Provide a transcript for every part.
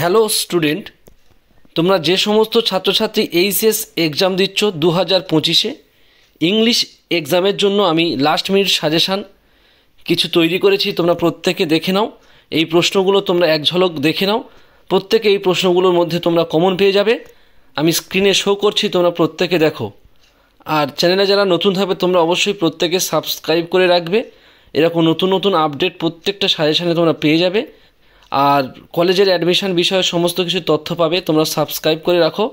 Hello student, তোমরা যে সমস্ত ছাত্রছাত্রী এইচএস এক্সাম দিচ্ছ 2025-এ ইংলিশ এক্সামের জন্য আমি লাস্ট মিনিট সাজেশান কিছু তৈরি করেছি। তোমরা প্রত্যেকে দেখে নাও। এই প্রশ্নগুলো তোমরা এক ঝলক দেখে নাও। প্রত্যেকে এই প্রশ্নগুলোর মধ্যে তোমরা কমন পেয়ে যাবে। আমি স্ক্রিনে শো করছি, তোমরা প্রত্যেকে দেখো। আর চ্যানেলে যারা নতুন থাকবে তোমরা অবশ্যই প্রত্যেকে সাবস্ক্রাইব করে রাখবে। এরকম নতুন নতুন আপডেট প্রত্যেকটা সাজেশানে তোমরা পেয়ে যাবে। আর কলেজের অ্যাডমিশন বিষয়ে সমস্ত কিছু তথ্য পাবে। তোমরা সাবস্ক্রাইব করে রাখো।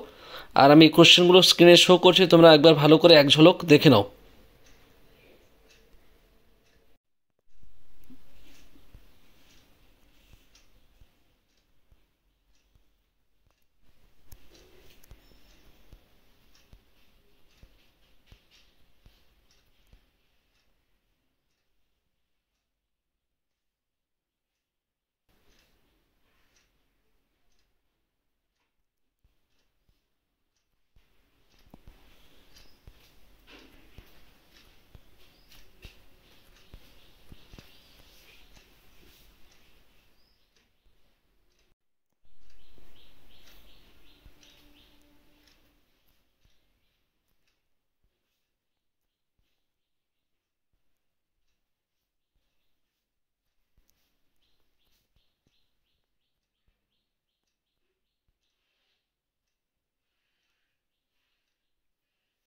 আর আমি কোশ্চেনগুলো স্ক্রিনে শো করছি, তোমরা একবার ভালো করে এক ঝলক দেখে নাও।